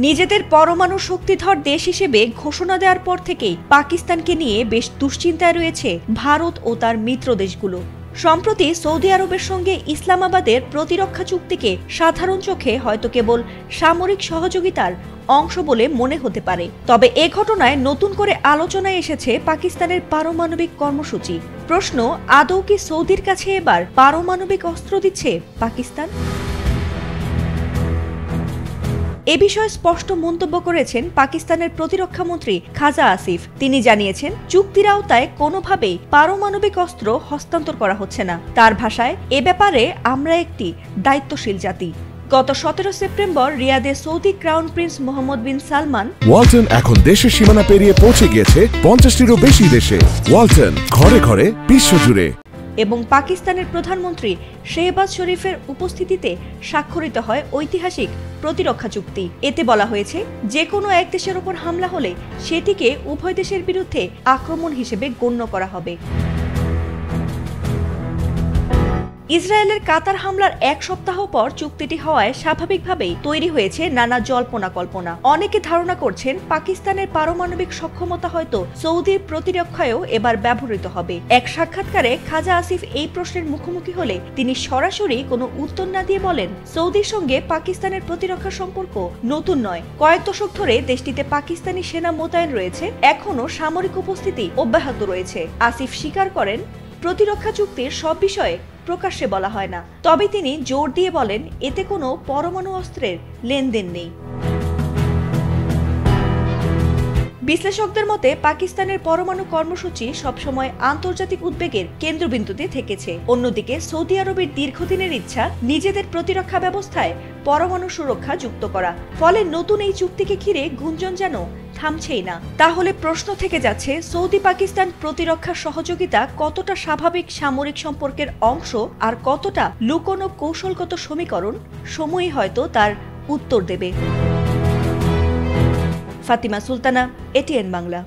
নিজেদের পরমাণু শক্তিধর দেশ হিসেবে ঘোষণা দেওয়ার পর থেকেই পাকিস্তানকে নিয়ে বেশ দুশ্চিন্তায় রয়েছে ভারত ও তার মিত্র দেশগুলো। সম্প্রতি সৌদি আরবের সঙ্গে ইসলামাবাদের প্রতিরক্ষা চুক্তিকে সাধারণ চোখে হয়তো কেবল সামরিক সহযোগিতার অংশ বলে মনে হতে পারে, তবে এ ঘটনায় নতুন করে আলোচনায় এসেছে পাকিস্তানের পারমাণবিক কর্মসূচি। প্রশ্ন, আদৌ কি সৌদির কাছে এবার পারমাণবিক অস্ত্র দিচ্ছে পাকিস্তান? এ বিষয়ে স্পষ্ট মন্তব্য করেছেন পাকিস্তানের প্রতিরক্ষা মন্ত্রী খাজা আসিফ। তিনি জানিয়েছেন, চুক্তির আওতায় কোনোভাবেই পারমাণবিক অস্ত্র হস্তান্তর করা হচ্ছে না। তার ভাষায়, এ ব্যাপারে আমরা একটি দায়িত্বশীল জাতি। গত 17 সেপ্টেম্বর রিয়াদে Saudi crown prince Mohammed bin Salman Walton এখন দেশের সীমানা পেরিয়ে পৌঁছে গিয়েছে 50টিরও বেশি দেশে। ওয়ালটন, ঘরে ঘরে বিশ্বজুড়ে। এবং পাকিস্তানের প্রধানমন্ত্রী শেহবাজ শরীফের উপস্থিতিতে স্বাক্ষরিত হয় ঐতিহাসিক প্রতিরক্ষা চুক্তি। এতে বলা হয়েছে, যে কোনো এক দেশের ওপর হামলা হলে সেটিকে উভয় দেশের বিরুদ্ধে আক্রমণ হিসেবে গণ্য করা হবে। ইসরায়েলের কাতার হামলার এক সপ্তাহ পর চুক্তিটি হওয়ায় স্বাভাবিকভাবেই তৈরি হয়েছে নানা জল্পনা কল্পনা। অনেকে ধারণা করছেন, পাকিস্তানের পারমাণবিক সক্ষমতা হয়তো সৌদির প্রতিরক্ষায়ও এবার ব্যবহৃত হবে। এক সাক্ষাৎকারে খাজা আসিফ এই প্রশ্নের মুখোমুখি হলে তিনি সরাসরি কোনো উত্তর না দিয়ে বলেন, সৌদির সঙ্গে পাকিস্তানের প্রতিরক্ষা সম্পর্ক নতুন নয়। কয়েক দশক ধরে দেশটিতে পাকিস্তানি সেনা মোতায়েন রয়েছে, এখনও সামরিক উপস্থিতি অব্যাহত রয়েছে। আসিফ স্বীকার করেন, প্রতিরক্ষা চুক্তির সব বিষয়ে প্রকাশ্যে বলা হয় না, তবে তিনি জোর দিয়ে বলেন, এতে কোনো পরমাণু অস্ত্রের লেনদেন নেই। বিশ্লেষকদের মতে, পাকিস্তানের পরমাণু কর্মসূচি সবসময় আন্তর্জাতিক উদ্বেগের কেন্দ্রবিন্দুতে থেকেছে। অন্যদিকে সৌদি আরবের দীর্ঘদিনের ইচ্ছা নিজেদের প্রতিরক্ষা ব্যবস্থায় পরমাণু সুরক্ষা যুক্ত করা। ফলে নতুন এই চুক্তিকে ঘিরে গুঞ্জন যেন থামছেই না। তাহলে প্রশ্ন থেকে যাচ্ছে, সৌদি পাকিস্তান প্রতিরক্ষা সহযোগিতা কতটা স্বাভাবিক সামরিক সম্পর্কের অংশ আর কতটা লুকোনো কৌশলগত সমীকরণ? সময়ই হয়তো তার উত্তর দেবে। ফাতিমা সুলতানা, এটিএন বাংলা।